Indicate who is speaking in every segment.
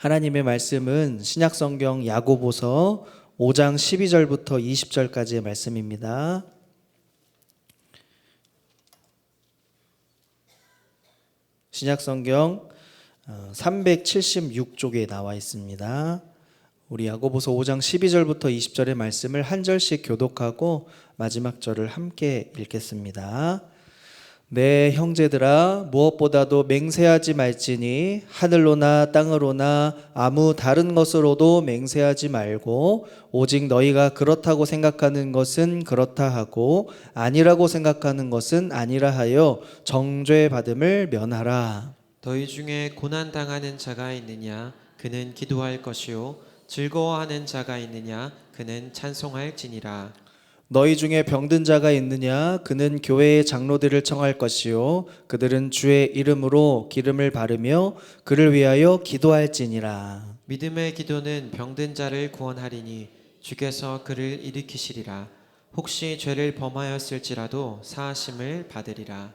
Speaker 1: 하나님의 말씀은 신약성경 야고보서 5장 12절부터 20절까지의 말씀입니다. 신약성경 376쪽에 나와 있습니다. 우리 야고보서 5장 12절부터 20절의 말씀을 한 절씩 교독하고 마지막 절을 함께 읽겠습니다. 내 형제들아, 무엇보다도 맹세하지 말지니 하늘로나 땅으로나 아무 다른 것으로도 맹세하지 말고 오직 너희가 그렇다고 생각하는 것은 그렇다 하고 아니라고 생각하는 것은 아니라 하여 정죄 받음을 면하라.
Speaker 2: 너희 중에 고난 당하는 자가 있느냐? 그는 기도할 것이요 즐거워하는 자가 있느냐? 그는 찬송할지니라.
Speaker 1: 너희 중에 병든 자가 있느냐? 그는 교회의 장로들을 청할 것이요 그들은 주의 이름으로 기름을 바르며 그를 위하여 기도할지니라.
Speaker 2: 믿음의 기도는 병든 자를 구원하리니 주께서 그를 일으키시리라. 혹시 죄를 범하였을지라도 사하심을 받으리라.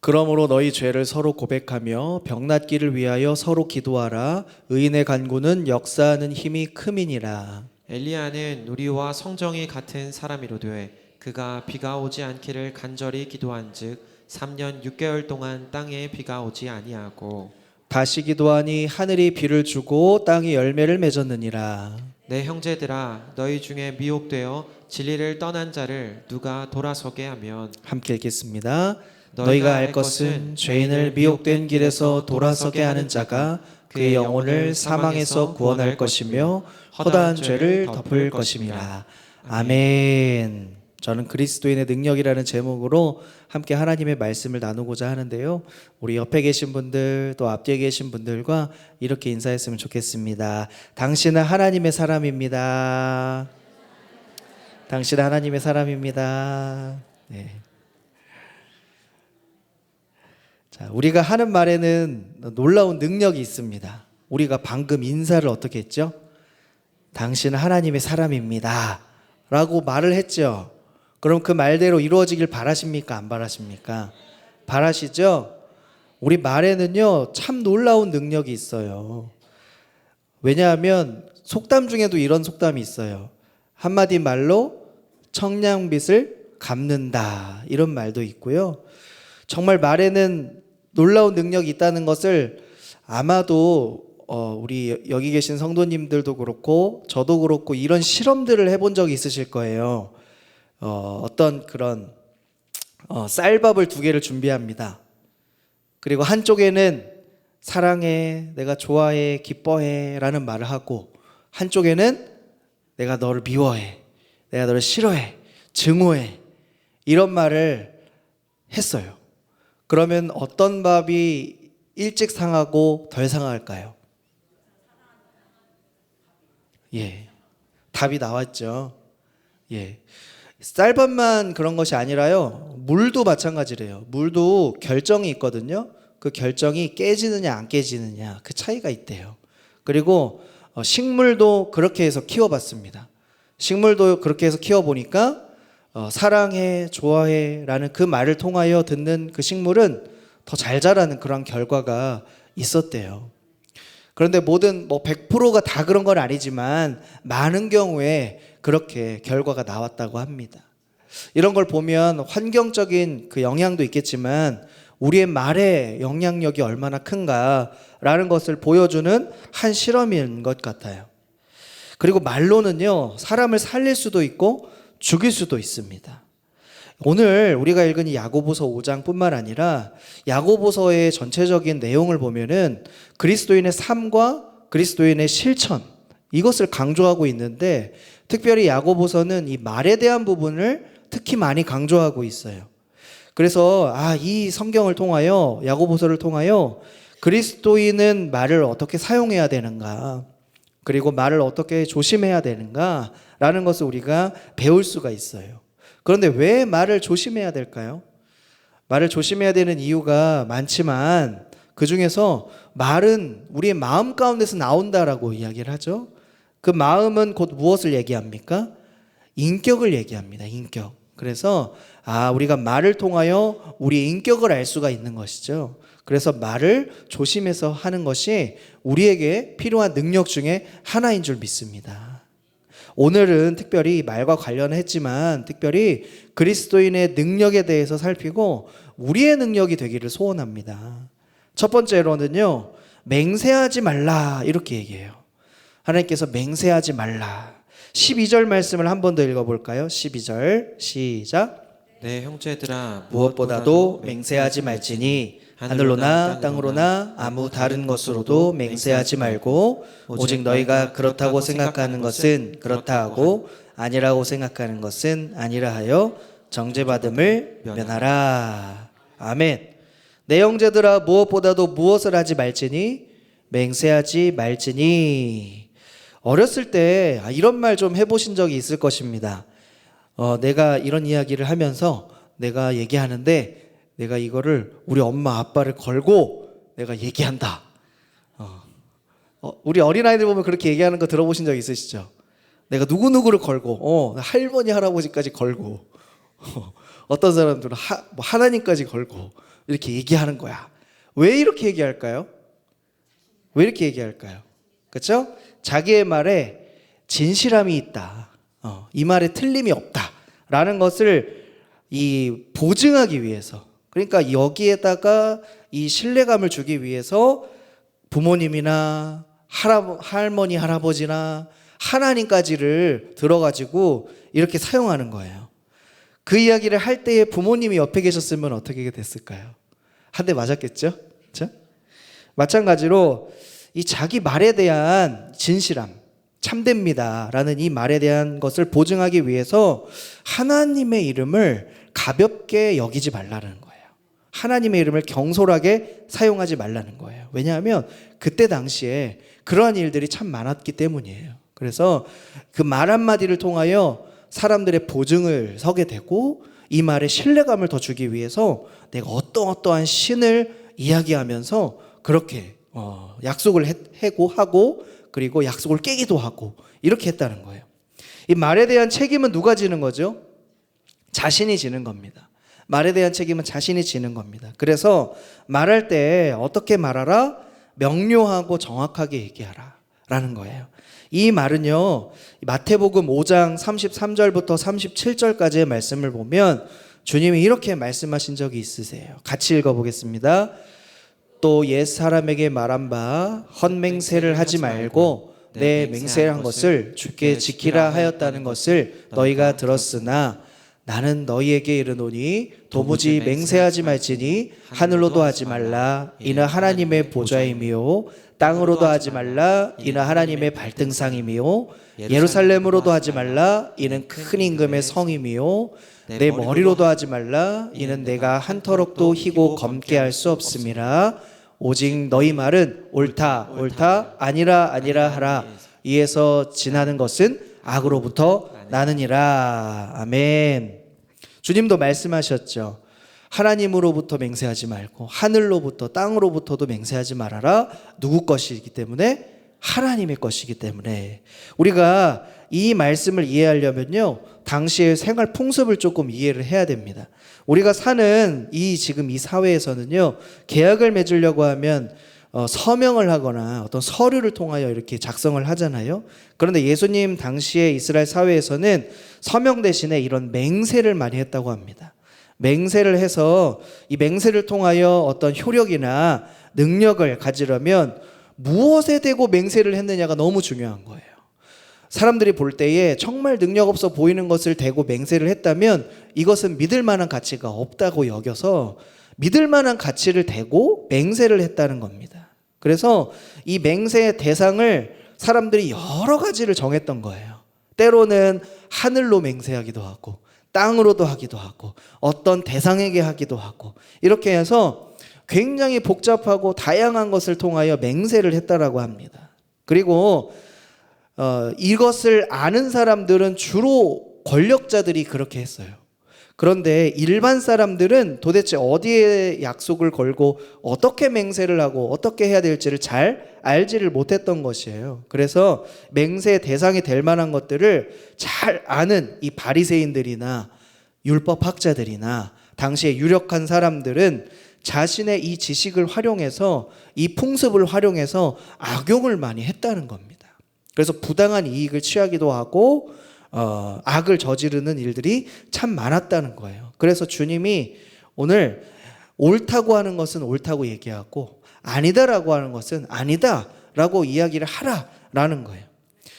Speaker 1: 그러므로 너희 죄를 서로 고백하며 병낫기를 위하여 서로 기도하라. 의인의 간구는 역사하는 힘이 큼이니라.
Speaker 2: 엘리야는 우리와 성정이 같은 사람이로되 그가 비가 오지 않기를 간절히 기도한즉 3년 6개월 동안 땅에 비가 오지 아니하고
Speaker 1: 다시 기도하니 하늘이 비를 주고 땅이 열매를 맺었느니라.
Speaker 2: 내 형제들아, 너희 중에 미혹되어 진리를 떠난 자를 누가 돌아서게 하면
Speaker 1: 함께 읽겠습니다. 너희가 알 것은 죄인을 미혹된 길에서 돌아서게 하는 자가 그의 영혼을 사망에서 구원할 것이며 허다한 죄를 덮을 것임이라. 아멘. 저는 그리스도인의 능력이라는 제목으로 함께 하나님의 말씀을 나누고자 하는데요. 우리 옆에 계신 분들 또 앞뒤에 계신 분들과 이렇게 인사했으면 좋겠습니다. 당신은 하나님의 사람입니다. 당신은 하나님의 사람입니다. 네. 자, 우리가 하는 말에는 놀라운 능력이 있습니다. 우리가 방금 인사를 어떻게 했죠? 당신은 하나님의 사람입니다 라고 말을 했죠. 그럼 그 말대로 이루어지길 바라십니까? 안 바라십니까? 바라시죠? 우리 말에는요 참 놀라운 능력이 있어요. 왜냐하면 속담 중에도 이런 속담이 있어요. 한마디 말로 청량빛을 갚는다, 이런 말도 있고요. 정말 말에는 놀라운 능력이 있다는 것을 아마도 우리 여기 계신 성도님들도 그렇고 저도 그렇고 이런 실험들을 해본 적이 있으실 거예요. 어떤 그런 쌀밥을 2개를 준비합니다. 그리고 한쪽에는 사랑해, 내가 좋아해, 기뻐해 라는 말을 하고 한쪽에는 내가 너를 미워해, 내가 너를 싫어해, 증오해, 이런 말을 했어요. 그러면 어떤 밥이 일찍 상하고 덜 상할까요? 예, 답이 나왔죠. 예, 쌀밥만 그런 것이 아니라요, 물도 마찬가지래요. 물도 결정이 있거든요. 그 결정이 깨지느냐 안 깨지느냐, 그 차이가 있대요. 그리고 식물도 그렇게 해서 키워봤습니다. 식물도 그렇게 해서 키워보니까 사랑해, 좋아해 라는 그 말을 통하여 듣는 그 식물은 더 잘 자라는 그런 결과가 있었대요. 그런데 모든 100%가 다 그런 건 아니지만 많은 경우에 그렇게 결과가 나왔다고 합니다. 이런 걸 보면 환경적인 그 영향도 있겠지만 우리의 말의 영향력이 얼마나 큰가라는 것을 보여주는 한 실험인 것 같아요. 그리고 말로는요 사람을 살릴 수도 있고 죽일 수도 있습니다. 오늘 우리가 읽은 이 야고보서 5장뿐만 아니라 야고보서의 전체적인 내용을 보면은 그리스도인의 삶과 그리스도인의 실천, 이것을 강조하고 있는데 특별히 야고보서는 이 말에 대한 부분을 특히 많이 강조하고 있어요. 그래서 이 성경을 통하여, 야고보서를 통하여 그리스도인은 말을 어떻게 사용해야 되는가, 그리고 말을 어떻게 조심해야 되는가 라는 것을 우리가 배울 수가 있어요. 그런데 왜 말을 조심해야 될까요? 말을 조심해야 되는 이유가 많지만 그 중에서 말은 우리의 마음 가운데서 나온다라고 이야기를 하죠. 그 마음은 곧 무엇을 얘기합니까? 인격을 얘기합니다. 인격. 그래서 우리가 말을 통하여 우리의 인격을 알 수가 있는 것이죠. 그래서 말을 조심해서 하는 것이 우리에게 필요한 능력 중에 하나인 줄 믿습니다. 오늘은 특별히 말과 관련했지만 특별히 그리스도인의 능력에 대해서 살피고 우리의 능력이 되기를 소원합니다. 첫 번째로는요, 맹세하지 말라 이렇게 얘기해요. 하나님께서 맹세하지 말라. 12절 말씀을 한 번 더 읽어볼까요? 12절 시작.
Speaker 2: 내 형제들아
Speaker 1: 무엇보다도 맹세하지 말지니 하늘로나 땅으로나 아무 다른 것으로도 맹세하지 말고 오직 너희가 그렇다고 생각하는 것은 그렇다 하고 아니라고 생각하는 것은 아니라 하여 정죄받음을 면하라. 아멘. 내 형제들아 무엇보다도 무엇을 하지 말지니 맹세하지 말지니. 어렸을 때 이런 말 좀 해보신 적이 있을 것입니다. 내가 이런 이야기를 하면서 내가 얘기하는데 내가 이거를 우리 엄마 아빠를 걸고 내가 얘기한다. 우리 어린아이들 보면 그렇게 얘기하는 거 들어보신 적 있으시죠? 내가 누구누구를 걸고 할머니 할아버지까지 걸고 어떤 사람들은 하나님까지 걸고 이렇게 얘기하는 거야. 왜 이렇게 얘기할까요? 왜 이렇게 얘기할까요? 그렇죠? 자기의 말에 진실함이 있다. 이 말에 틀림이 없다라는 것을 보증하기 위해서, 그러니까 여기에다가 이 신뢰감을 주기 위해서 부모님이나 할머니 할아버지나 하나님까지를 들어가지고 이렇게 사용하는 거예요. 그 이야기를 할 때에 부모님이 옆에 계셨으면 어떻게 됐을까요? 한 대 맞았겠죠? 그렇죠? 마찬가지로 이 자기 말에 대한 진실함, 참됩니다라는 이 말에 대한 것을 보증하기 위해서 하나님의 이름을 가볍게 여기지 말라는 거예요. 하나님의 이름을 경솔하게 사용하지 말라는 거예요. 왜냐하면 그때 당시에 그러한 일들이 참 많았기 때문이에요. 그래서 그 말 한마디를 통하여 사람들의 보증을 서게 되고 이 말에 신뢰감을 더 주기 위해서 내가 어떠한 신을 이야기하면서 그렇게 약속을 하고 그리고 약속을 깨기도 하고 이렇게 했다는 거예요. 이 말에 대한 책임은 누가 지는 거죠? 자신이 지는 겁니다. 말에 대한 책임은 자신이 지는 겁니다. 그래서 말할 때 어떻게 말하라? 명료하고 정확하게 얘기하라 라는 거예요. 이 말은요, 마태복음 5장 33절부터 37절까지의 말씀을 보면 주님이 이렇게 말씀하신 적이 있으세요. 같이 읽어보겠습니다. 또 옛 사람에게 말한 바 헛맹세를 하지 말고 내 맹세한 것을 주께 지키라 하였다는 것을 너희가 들었으나 나는 너희에게 이르노니 도무지 맹세하지 말지니 하늘로도 하지 말라 이는 하나님의 보좌임이요 땅으로도 하지 말라 이는 하나님의 발등상임이요 예루살렘으로도 하지 말라 이는 큰 임금의 성임이요 내 머리로도 하지 말라 이는 내가 한 터럭도 희고 검게 할 수 없음이라 오직 너희 말은 옳다 아니라 하라 이에서 지나는 것은 악으로부터 나느니라. 아멘. 주님도 말씀하셨죠. 하나님으로부터 맹세하지 말고 하늘로부터 땅으로부터도 맹세하지 말아라. 누구 것이기 때문에? 하나님의 것이기 때문에. 우리가 이 말씀을 이해하려면요, 당시의 생활 풍습을 조금 이해를 해야 됩니다. 우리가 사는 지금 이 사회에서는요, 계약을 맺으려고 하면 서명을 하거나 어떤 서류를 통하여 이렇게 작성을 하잖아요. 그런데 예수님 당시의 이스라엘 사회에서는 서명 대신에 이런 맹세를 많이 했다고 합니다. 맹세를 해서 이 맹세를 통하여 어떤 효력이나 능력을 가지려면 무엇에 대고 맹세를 했느냐가 너무 중요한 거예요. 사람들이 볼 때에 정말 능력 없어 보이는 것을 대고 맹세를 했다면 이것은 믿을 만한 가치가 없다고 여겨서 믿을 만한 가치를 대고 맹세를 했다는 겁니다. 그래서 이 맹세의 대상을 사람들이 여러 가지를 정했던 거예요. 때로는 하늘로 맹세하기도 하고 땅으로도 하기도 하고 어떤 대상에게 하기도 하고 이렇게 해서 굉장히 복잡하고 다양한 것을 통하여 맹세를 했다라고 합니다. 그리고 이것을 아는 사람들은 주로 권력자들이 그렇게 했어요. 그런데 일반 사람들은 도대체 어디에 약속을 걸고 어떻게 맹세를 하고 어떻게 해야 될지를 잘 알지를 못했던 것이에요. 그래서 맹세의 대상이 될 만한 것들을 잘 아는 이 바리새인들이나 율법 학자들이나 당시에 유력한 사람들은 자신의 이 지식을 활용해서 이 풍습을 활용해서 악용을 많이 했다는 겁니다. 그래서 부당한 이익을 취하기도 하고 악을 저지르는 일들이 참 많았다는 거예요. 그래서 주님이 오늘 옳다고 하는 것은 옳다고 얘기하고 아니다라고 하는 것은 아니다라고 이야기를 하라라는 거예요.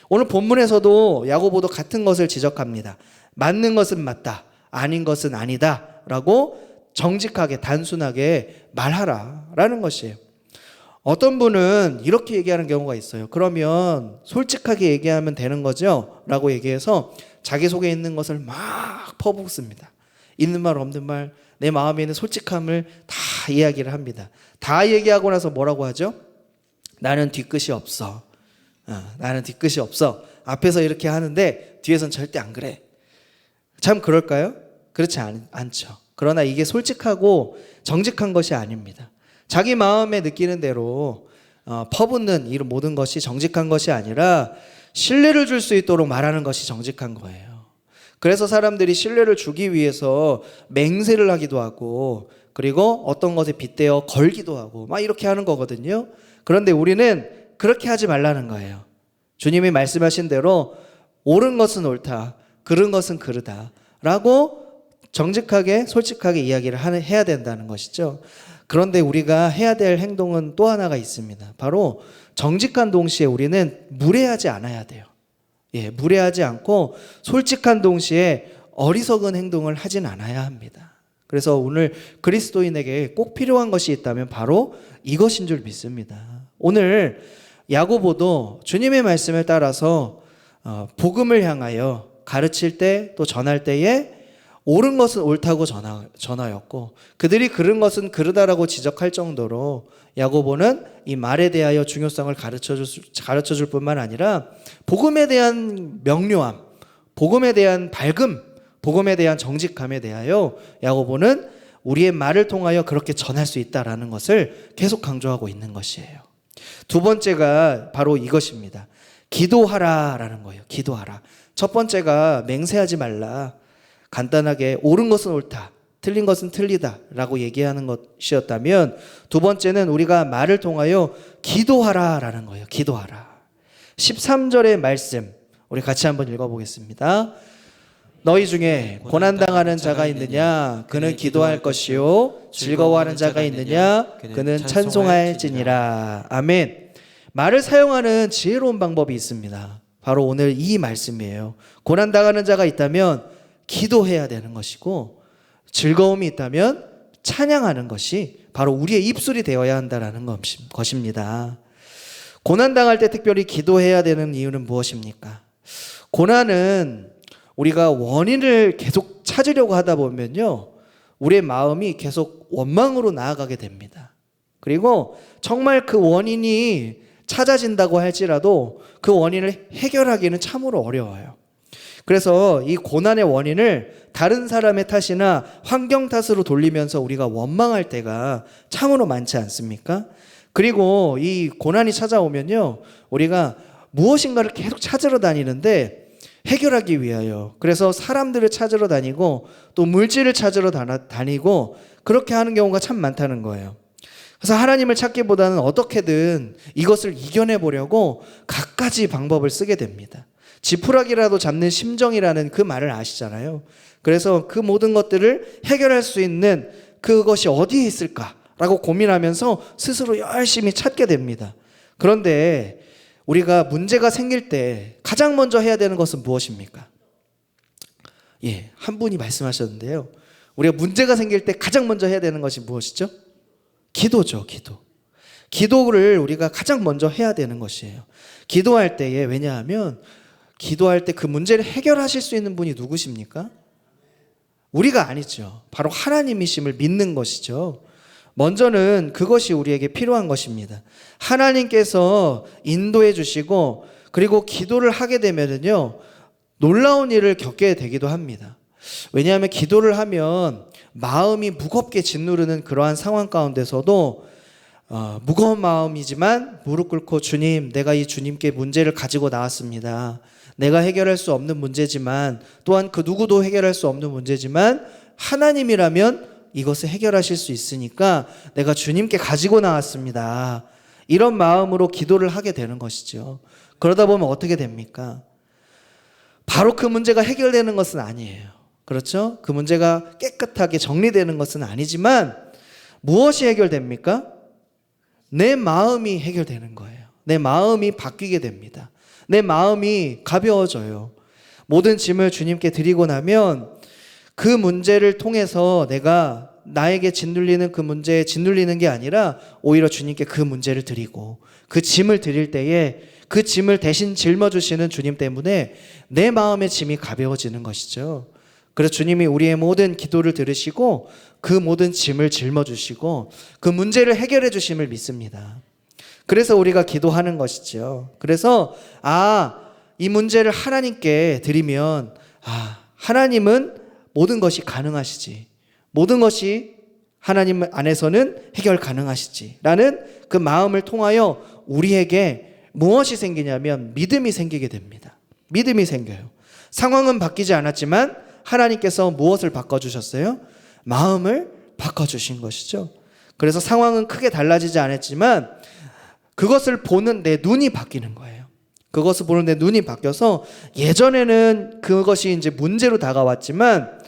Speaker 1: 오늘 본문에서도 야고보도 같은 것을 지적합니다. 맞는 것은 맞다, 아닌 것은 아니다라고 정직하게 단순하게 말하라라는 것이에요. 어떤 분은 이렇게 얘기하는 경우가 있어요. 그러면 솔직하게 얘기하면 되는 거죠? 라고 얘기해서 자기 속에 있는 것을 막 퍼붓습니다. 있는 말 없는 말, 내 마음에 있는 솔직함을 다 이야기를 합니다. 다 얘기하고 나서 뭐라고 하죠? 나는 뒤끝이 없어. 나는 뒤끝이 없어. 앞에서 이렇게 하는데 뒤에선 절대 안 그래. 참 그럴까요? 그렇지 않죠. 그러나 이게 솔직하고 정직한 것이 아닙니다. 자기 마음에 느끼는 대로 퍼붓는 이 모든 것이 정직한 것이 아니라 신뢰를 줄 수 있도록 말하는 것이 정직한 거예요. 그래서 사람들이 신뢰를 주기 위해서 맹세를 하기도 하고 그리고 어떤 것에 빗대어 걸기도 하고 막 이렇게 하는 거거든요. 그런데 우리는 그렇게 하지 말라는 거예요. 주님이 말씀하신 대로 옳은 것은 옳다, 그른 것은 그르다 라고 정직하게 솔직하게 이야기를 해야 된다는 것이죠. 그런데 우리가 해야 될 행동은 또 하나가 있습니다. 바로 정직한 동시에 우리는 무례하지 않아야 돼요. 무례하지 않고 솔직한 동시에 어리석은 행동을 하진 않아야 합니다. 그래서 오늘 그리스도인에게 꼭 필요한 것이 있다면 바로 이것인 줄 믿습니다. 오늘 야고보도 주님의 말씀을 따라서 복음을 향하여 가르칠 때 또 전할 때에 옳은 것은 옳다고 전하였고 그들이 그른 것은 그르다라고 지적할 정도로 야고보는 이 말에 대하여 중요성을 가르쳐줄 뿐만 아니라 복음에 대한 명료함, 복음에 대한 밝음, 복음에 대한 정직함에 대하여 야고보는 우리의 말을 통하여 그렇게 전할 수 있다라는 것을 계속 강조하고 있는 것이에요. 두 번째가 바로 이것입니다. 기도하라라는 거예요. 기도하라. 첫 번째가 맹세하지 말라. 간단하게 옳은 것은 옳다, 틀린 것은 틀리다 라고 얘기하는 것이었다면 두 번째는 우리가 말을 통하여 기도하라 라는 거예요. 기도하라. 13절의 말씀 우리 같이 한번 읽어보겠습니다. 너희 중에 고난당하는 자가 있느냐? 그는 기도할 것이요 즐거워하는 자가 있느냐? 그는 찬송할지니라. 아멘. 말을 사용하는 지혜로운 방법이 있습니다. 바로 오늘 이 말씀이에요. 고난당하는 자가 있다면 기도해야 되는 것이고 즐거움이 있다면 찬양하는 것이 바로 우리의 입술이 되어야 한다는 것입니다. 고난당할 때 특별히 기도해야 되는 이유는 무엇입니까? 고난은 우리가 원인을 계속 찾으려고 하다 보면요, 우리의 마음이 계속 원망으로 나아가게 됩니다. 그리고 정말 그 원인이 찾아진다고 할지라도 그 원인을 해결하기는 참으로 어려워요. 그래서 이 고난의 원인을 다른 사람의 탓이나 환경 탓으로 돌리면서 우리가 원망할 때가 참으로 많지 않습니까? 그리고 이 고난이 찾아오면요, 우리가 무엇인가를 계속 찾으러 다니는데 해결하기 위하여, 그래서 사람들을 찾으러 다니고 또 물질을 찾으러 다니고 그렇게 하는 경우가 참 많다는 거예요. 그래서 하나님을 찾기보다는 어떻게든 이것을 이겨내 보려고 갖가지 방법을 쓰게 됩니다. 지푸라기라도 잡는 심정이라는 그 말을 아시잖아요. 그래서 그 모든 것들을 해결할 수 있는 그것이 어디에 있을까라고 고민하면서 스스로 열심히 찾게 됩니다. 그런데 우리가 문제가 생길 때 가장 먼저 해야 되는 것은 무엇입니까? 한 분이 말씀하셨는데요. 우리가 문제가 생길 때 가장 먼저 해야 되는 것이 무엇이죠? 기도죠, 기도. 기도를 우리가 가장 먼저 해야 되는 것이에요. 기도할 때에, 왜냐하면 기도할 때 그 문제를 해결하실 수 있는 분이 누구십니까? 우리가 아니죠. 바로 하나님이심을 믿는 것이죠. 먼저는 그것이 우리에게 필요한 것입니다. 하나님께서 인도해 주시고 그리고 기도를 하게 되면은요, 놀라운 일을 겪게 되기도 합니다. 왜냐하면 기도를 하면 마음이 무겁게 짓누르는 그러한 상황 가운데서도 무거운 마음이지만 무릎 꿇고 주님, 내가 이 주님께 문제를 가지고 나왔습니다. 내가 해결할 수 없는 문제지만 또한 그 누구도 해결할 수 없는 문제지만 하나님이라면 이것을 해결하실 수 있으니까 내가 주님께 가지고 나왔습니다. 이런 마음으로 기도를 하게 되는 것이죠. 그러다 보면 어떻게 됩니까? 바로 그 문제가 해결되는 것은 아니에요. 그렇죠? 그 문제가 깨끗하게 정리되는 것은 아니지만 무엇이 해결됩니까? 내 마음이 해결되는 거예요. 내 마음이 바뀌게 됩니다. 내 마음이 가벼워져요. 모든 짐을 주님께 드리고 나면 그 문제를 통해서 내가 나에게 짓눌리는 그 문제에 짓눌리는 게 아니라 오히려 주님께 그 문제를 드리고 그 짐을 드릴 때에 그 짐을 대신 짊어주시는 주님 때문에 내 마음의 짐이 가벼워지는 것이죠. 그래서 주님이 우리의 모든 기도를 들으시고 그 모든 짐을 짊어주시고 그 문제를 해결해 주심을 믿습니다. 그래서 우리가 기도하는 것이죠. 그래서 이 문제를 하나님께 드리면 하나님은 모든 것이 가능하시지. 모든 것이 하나님 안에서는 해결 가능하시지. 라는 그 마음을 통하여 우리에게 무엇이 생기냐면 믿음이 생기게 됩니다. 믿음이 생겨요. 상황은 바뀌지 않았지만 하나님께서 무엇을 바꿔주셨어요? 마음을 바꿔주신 것이죠. 그래서 상황은 크게 달라지지 않았지만 그것을 보는 내 눈이 바뀌는 거예요. 그것을 보는 내 눈이 바뀌어서 예전에는 그것이 이제 문제로 다가왔지만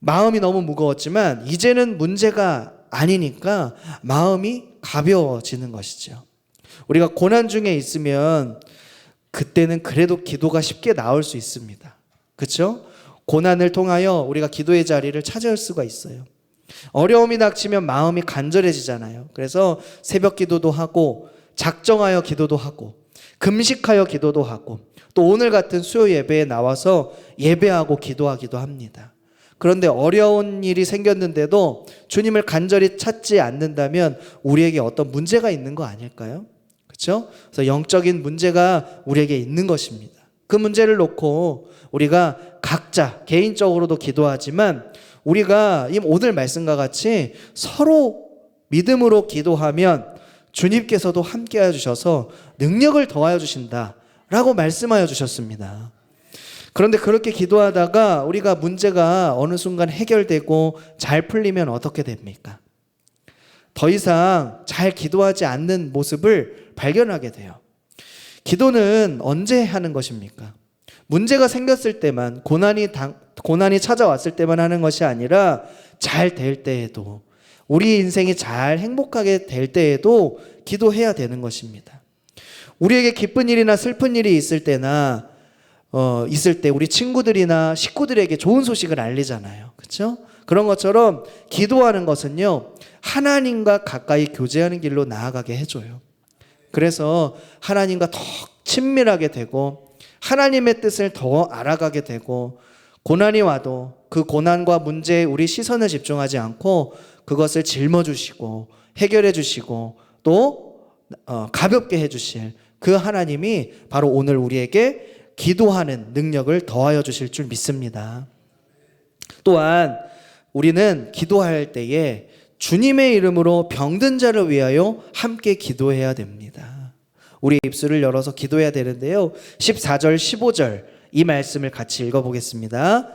Speaker 1: 마음이 너무 무거웠지만 이제는 문제가 아니니까 마음이 가벼워지는 것이죠. 우리가 고난 중에 있으면 그때는 그래도 기도가 쉽게 나올 수 있습니다. 그렇죠? 고난을 통하여 우리가 기도의 자리를 찾을 수가 있어요. 어려움이 닥치면 마음이 간절해지잖아요. 그래서 새벽 기도도 하고 작정하여 기도도 하고 금식하여 기도도 하고 또 오늘 같은 수요 예배에 나와서 예배하고 기도하기도 합니다. 그런데 어려운 일이 생겼는데도 주님을 간절히 찾지 않는다면 우리에게 어떤 문제가 있는 거 아닐까요? 그렇죠? 그래서 영적인 문제가 우리에게 있는 것입니다. 그 문제를 놓고 우리가 각자 개인적으로도 기도하지만 우리가 오늘 말씀과 같이 서로 믿음으로 기도하면 주님께서도 함께하여 주셔서 능력을 더하여 주신다라고 말씀하여 주셨습니다. 그런데 그렇게 기도하다가 우리가 문제가 어느 순간 해결되고 잘 풀리면 어떻게 됩니까? 더 이상 잘 기도하지 않는 모습을 발견하게 돼요. 기도는 언제 하는 것입니까? 문제가 생겼을 때만, 고난이 찾아왔을 때만 하는 것이 아니라 잘 될 때에도, 우리 인생이 잘 행복하게 될 때에도 기도해야 되는 것입니다. 우리에게 기쁜 일이나 슬픈 일이 있을 때나 있을 때 우리 친구들이나 식구들에게 좋은 소식을 알리잖아요. 그렇죠? 그런 것처럼 기도하는 것은요, 하나님과 가까이 교제하는 길로 나아가게 해줘요. 그래서 하나님과 더 친밀하게 되고 하나님의 뜻을 더 알아가게 되고 고난이 와도 그 고난과 문제에 우리 시선을 집중하지 않고 그것을 짊어주시고 해결해 주시고 또 가볍게 해주실 그 하나님이 바로 오늘 우리에게 기도하는 능력을 더하여 주실 줄 믿습니다. 또한 우리는 기도할 때에 주님의 이름으로 병든 자를 위하여 함께 기도해야 됩니다. 우리 입술을 열어서 기도해야 되는데요. 14절, 15절 이 말씀을 같이 읽어보겠습니다.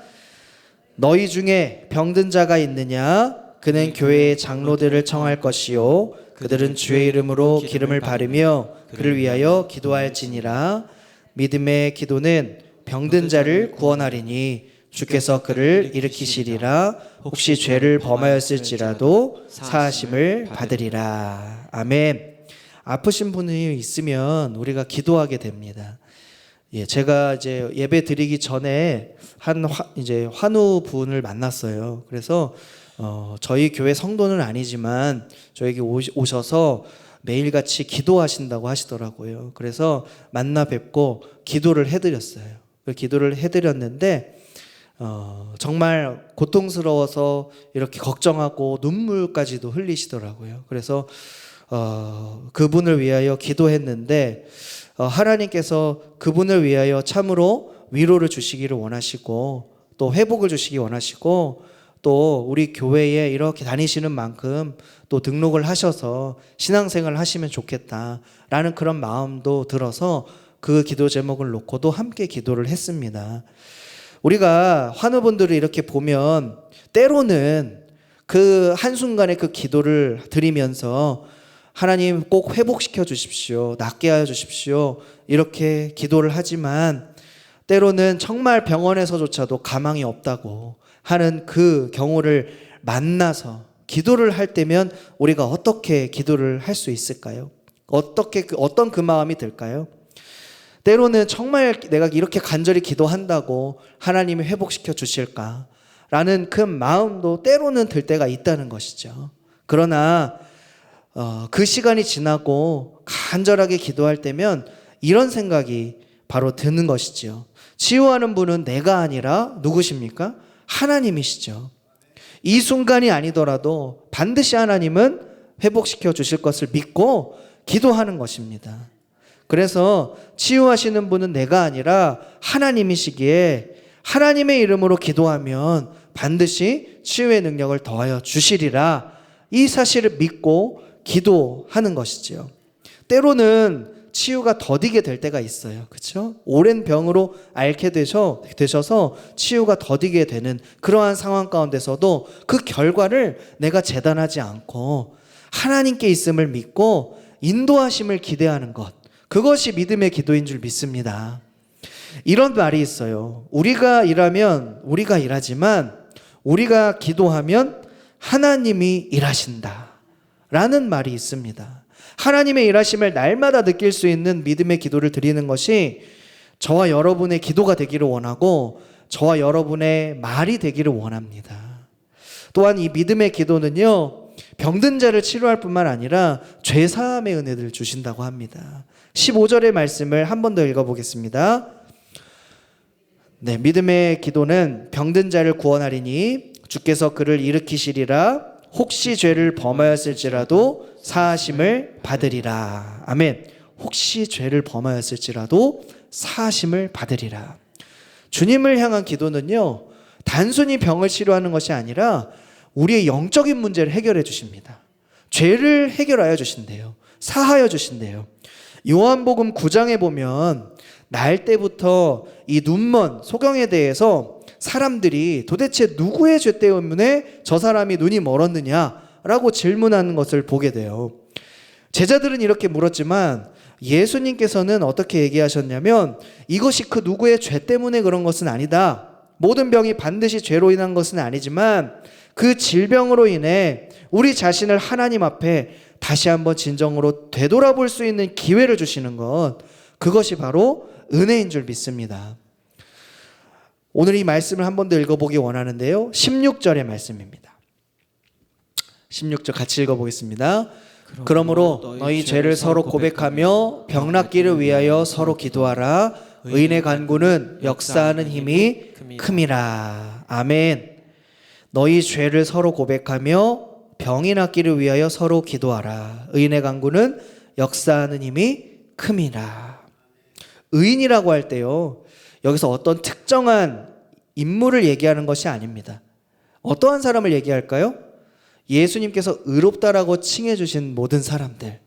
Speaker 1: 너희 중에 병든 자가 있느냐? 그는 교회의 장로들을 청할 것이요 그들은 주의 이름으로 기름을 바르며 그를 위하여 기도할지니라. 믿음의 기도는 병든 자를 구원하리니 주께서 그를 일으키시리라. 혹시 죄를 범하였을지라도 사하심을 받으리라. 아멘. 아프신 분이 있으면 우리가 기도하게 됩니다. 제가 이제 예배 드리기 전에 이제 환우 분을 만났어요. 그래서 저희 교회 성도는 아니지만 저에게 오셔서 매일같이 기도하신다고 하시더라고요. 그래서 만나 뵙고 기도를 해드렸어요. 기도를 해드렸는데 정말 고통스러워서 이렇게 걱정하고 눈물까지도 흘리시더라고요. 그래서 그분을 위하여 기도했는데 하나님께서 그분을 위하여 참으로 위로를 주시기를 원하시고 또 회복을 주시기 원하시고 또 우리 교회에 이렇게 다니시는 만큼 또 등록을 하셔서 신앙생활을 하시면 좋겠다라는 그런 마음도 들어서 그 기도 제목을 놓고도 함께 기도를 했습니다. 우리가 환우분들을 이렇게 보면 때로는 그 한순간에 그 기도를 드리면서 하나님 꼭 회복시켜 주십시오, 낫게 하여 주십시오, 이렇게 기도를 하지만 때로는 정말 병원에서조차도 가망이 없다고 하는 그 경우를 만나서 기도를 할 때면 우리가 어떻게 기도를 할 수 있을까요? 어떤 그 마음이 들까요? 때로는 정말 내가 이렇게 간절히 기도한다고 하나님이 회복시켜 주실까? 라는 그 마음도 때로는 들 때가 있다는 것이죠. 그러나 그 시간이 지나고 간절하게 기도할 때면 이런 생각이 바로 드는 것이지요. 치유하는 분은 내가 아니라 누구십니까? 하나님이시죠. 이 순간이 아니더라도 반드시 하나님은 회복시켜 주실 것을 믿고 기도하는 것입니다. 그래서 치유하시는 분은 내가 아니라 하나님이시기에 하나님의 이름으로 기도하면 반드시 치유의 능력을 더하여 주시리라, 이 사실을 믿고 기도하는 것이지요. 때로는 치유가 더디게 될 때가 있어요. 그렇죠? 오랜 병으로 앓게 되셔서 치유가 더디게 되는 그러한 상황 가운데서도 그 결과를 내가 재단하지 않고 하나님께 있음을 믿고 인도하심을 기대하는 것, 그것이 믿음의 기도인 줄 믿습니다. 이런 말이 있어요. 우리가 일하지만 우리가 기도하면 하나님이 일하신다 라는 말이 있습니다. 하나님의 일하심을 날마다 느낄 수 있는 믿음의 기도를 드리는 것이 저와 여러분의 기도가 되기를 원하고 저와 여러분의 말이 되기를 원합니다. 또한 이 믿음의 기도는요, 병든 자를 치료할 뿐만 아니라 죄사함의 은혜를 주신다고 합니다. 15절의 말씀을 한 번 더 읽어보겠습니다. 네, 믿음의 기도는 병든 자를 구원하리니 주께서 그를 일으키시리라. 혹시 죄를 범하였을지라도 사하심을 받으리라. 아멘. 혹시 죄를 범하였을지라도 사하심을 받으리라. 주님을 향한 기도는요, 단순히 병을 치료하는 것이 아니라 우리의 영적인 문제를 해결해 주십니다. 죄를 해결하여 주신대요. 사하여 주신대요. 요한복음 9장에 보면 날 때부터 이 눈먼 소경에 대해서 사람들이 도대체 누구의 죄 때문에 저 사람이 눈이 멀었느냐라고 질문하는 것을 보게 돼요. 제자들은 이렇게 물었지만 예수님께서는 어떻게 얘기하셨냐면, 이것이 그 누구의 죄 때문에 그런 것은 아니다. 모든 병이 반드시 죄로 인한 것은 아니지만 그 질병으로 인해 우리 자신을 하나님 앞에 다시 한번 진정으로 되돌아볼 수 있는 기회를 주시는 것, 그것이 바로 은혜인 줄 믿습니다. 오늘 이 말씀을 한 번 더 읽어보기 원하는데요, 16절의 말씀입니다. 16절 같이 읽어보겠습니다. 그러므로 너희 죄를 서로 고백하며 병 낫기를 위하여 서로 기도하라. 의인의 간구는 역사하는 힘이 큼이라. 아멘. 너희 죄를 서로 고백하며 병이 낫기를 위하여 서로 기도하라. 의인의 간구는 역사하는 힘이 큼이라. 의인이라고 할 때요, 여기서 어떤 특정한 인물을 얘기하는 것이 아닙니다. 어떠한 사람을 얘기할까요? 예수님께서 의롭다라고 칭해 주신 모든 사람들,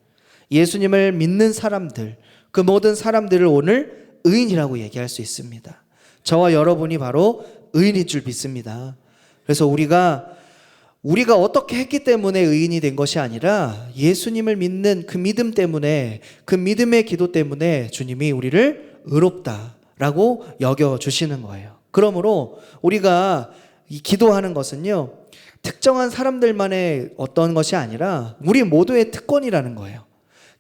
Speaker 1: 예수님을 믿는 사람들, 그 모든 사람들을 오늘 의인이라고 얘기할 수 있습니다. 저와 여러분이 바로 의인인 줄 믿습니다. 그래서 우리가 어떻게 했기 때문에 의인이 된 것이 아니라 예수님을 믿는 그 믿음 때문에, 그 믿음의 기도 때문에 주님이 우리를 의롭다라고 여겨주시는 거예요. 그러므로 우리가 이 기도하는 것은요, 특정한 사람들만의 어떤 것이 아니라 우리 모두의 특권이라는 거예요.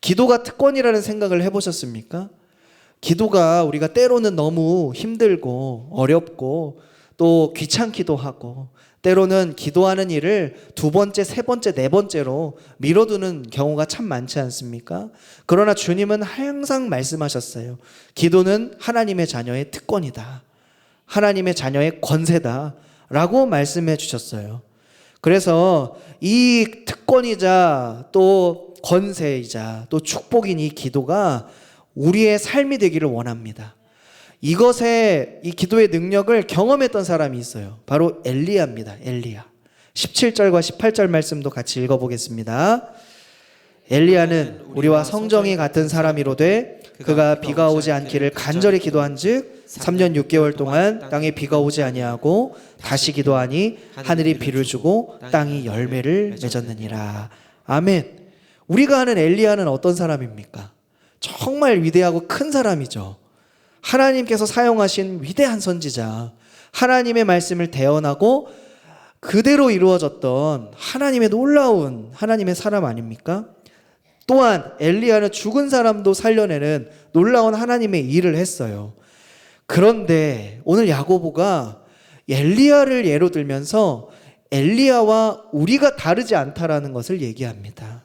Speaker 1: 기도가 특권이라는 생각을 해보셨습니까? 기도가 우리가 때로는 너무 힘들고 어렵고 또 귀찮기도 하고, 때로는 기도하는 일을 두 번째, 세 번째, 네 번째로 미뤄두는 경우가 참 많지 않습니까? 그러나 주님은 항상 말씀하셨어요. 기도는 하나님의 자녀의 특권이다. 하나님의 자녀의 권세다 라고 말씀해 주셨어요. 그래서 이 특권이자 또 권세이자 또 축복인 이 기도가 우리의 삶이 되기를 원합니다. 이 기도의 능력을 경험했던 사람이 있어요. 바로 엘리야입니다. 엘리야. 17절과 18절 말씀도 같이 읽어보겠습니다. 엘리야는 우리와 성정이 같은 사람이로되 그가 비가 오지 않기를 간절히 기도한즉 3년 6개월 동안 땅에 비가 오지 아니하고 다시 기도하니 하늘이 비를 주고 땅이 열매를 맺었느니라. 아멘. 우리가 아는 엘리야는 어떤 사람입니까? 정말 위대하고 큰 사람이죠. 하나님께서 사용하신 위대한 선지자, 하나님의 말씀을 대언하고 그대로 이루어졌던 하나님의 놀라운 하나님의 사람 아닙니까? 또한 엘리야는 죽은 사람도 살려내는 놀라운 하나님의 일을 했어요. 그런데 오늘 야고보가 엘리야를 예로 들면서 엘리야와 우리가 다르지 않다라는 것을 얘기합니다.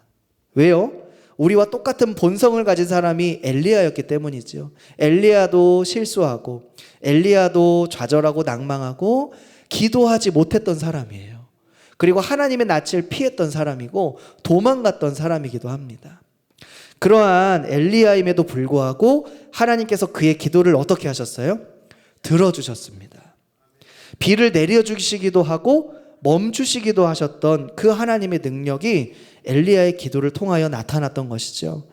Speaker 1: 왜요? 우리와 똑같은 본성을 가진 사람이 엘리야였기 때문이죠. 엘리야도 실수하고 엘리야도 좌절하고 낭망하고 기도하지 못했던 사람이에요. 그리고 하나님의 낯을 피했던 사람이고 도망갔던 사람이기도 합니다. 그러한 엘리야임에도 불구하고 하나님께서 그의 기도를 어떻게 하셨어요? 들어주셨습니다. 비를 내려주시기도 하고 멈추시기도 하셨던 그 하나님의 능력이 엘리야의 기도를 통하여 나타났던 것이죠.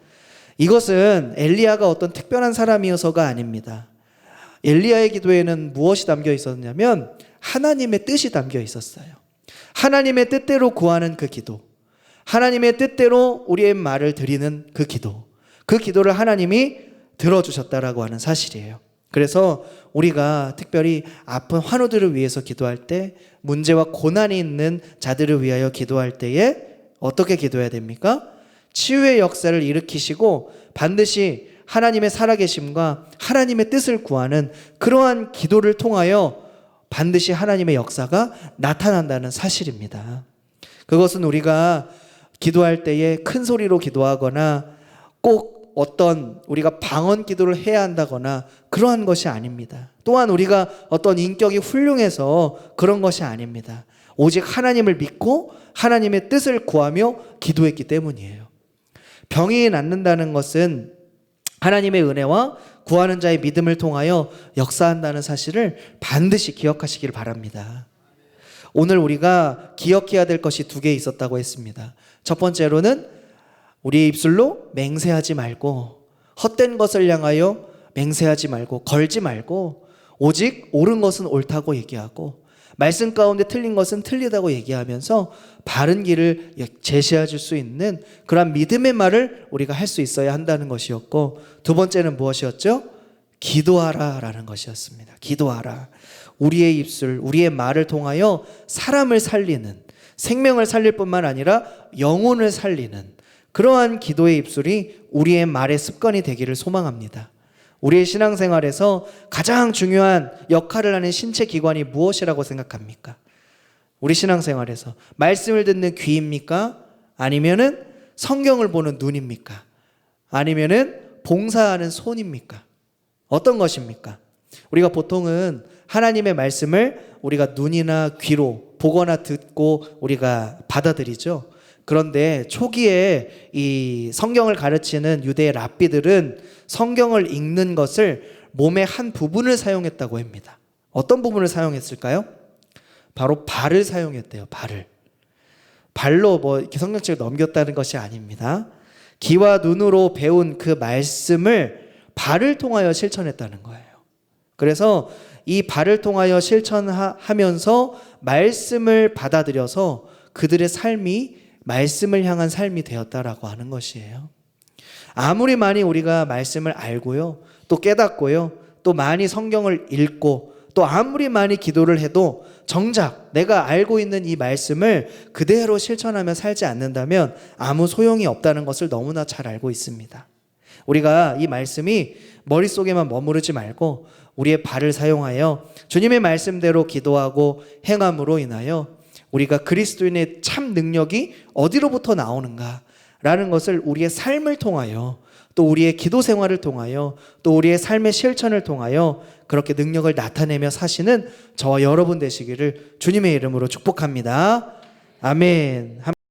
Speaker 1: 이것은 엘리야가 어떤 특별한 사람이어서가 아닙니다. 엘리야의 기도에는 무엇이 담겨 있었냐면 하나님의 뜻이 담겨 있었어요. 하나님의 뜻대로 구하는 그 기도, 하나님의 뜻대로 우리의 말을 드리는 그 기도, 그 기도를 하나님이 들어주셨다라고 하는 사실이에요. 그래서 우리가 특별히 아픈 환우들을 위해서 기도할 때, 문제와 고난이 있는 자들을 위하여 기도할 때에 어떻게 기도해야 됩니까? 치유의 역사를 일으키시고 반드시 하나님의 살아계심과 하나님의 뜻을 구하는 그러한 기도를 통하여 반드시 하나님의 역사가 나타난다는 사실입니다. 그것은 우리가 기도할 때에 큰 소리로 기도하거나 꼭 어떤 우리가 방언 기도를 해야 한다거나 그러한 것이 아닙니다. 또한 우리가 어떤 인격이 훌륭해서 그런 것이 아닙니다. 오직 하나님을 믿고 하나님의 뜻을 구하며 기도했기 때문이에요. 병이 낫는다는 것은 하나님의 은혜와 구하는 자의 믿음을 통하여 역사한다는 사실을 반드시 기억하시길 바랍니다. 오늘 우리가 기억해야 될 것이 2개 있었다고 했습니다. 첫 번째로는 우리의 입술로 맹세하지 말고, 헛된 것을 향하여 맹세하지 말고, 걸지 말고, 오직 옳은 것은 옳다고 얘기하고 말씀 가운데 틀린 것은 틀리다고 얘기하면서 바른 길을 제시해 줄 수 있는 그런 믿음의 말을 우리가 할 수 있어야 한다는 것이었고, 2번째는 무엇이었죠? 기도하라 라는 것이었습니다. 기도하라. 우리의 입술, 우리의 말을 통하여 사람을 살리는, 생명을 살릴 뿐만 아니라 영혼을 살리는 그러한 기도의 입술이 우리의 말의 습관이 되기를 소망합니다. 우리의 신앙생활에서 가장 중요한 역할을 하는 신체 기관이 무엇이라고 생각합니까? 우리 신앙생활에서 말씀을 듣는 귀입니까? 아니면은 성경을 보는 눈입니까? 아니면은 봉사하는 손입니까? 어떤 것입니까? 우리가 보통은 하나님의 말씀을 우리가 눈이나 귀로 보거나 듣고 우리가 받아들이죠. 그런데 초기에 이 성경을 가르치는 유대의 랍비들은 성경을 읽는 것을 몸의 한 부분을 사용했다고 합니다. 어떤 부분을 사용했을까요? 바로 발을 사용했대요. 발로 이렇게 성경책을 넘겼다는 것이 아닙니다. 귀와 눈으로 배운 그 말씀을 발을 통하여 실천했다는 거예요. 그래서 이 발을 통하여 실천하면서 말씀을 받아들여서 그들의 삶이 말씀을 향한 삶이 되었다라고 하는 것이에요. 아무리 많이 우리가 말씀을 알고요, 또 깨닫고요, 또 많이 성경을 읽고 또 아무리 많이 기도를 해도 정작 내가 알고 있는 이 말씀을 그대로 실천하며 살지 않는다면 아무 소용이 없다는 것을 너무나 잘 알고 있습니다. 우리가 이 말씀이 머릿속에만 머무르지 말고 우리의 발을 사용하여 주님의 말씀대로 기도하고 행함으로 인하여 우리가 그리스도인의 참 능력이 어디로부터 나오는가 라는 것을 우리의 삶을 통하여, 또 우리의 기도 생활을 통하여, 또 우리의 삶의 실천을 통하여 그렇게 능력을 나타내며 사시는 저와 여러분 되시기를 주님의 이름으로 축복합니다. 아멘.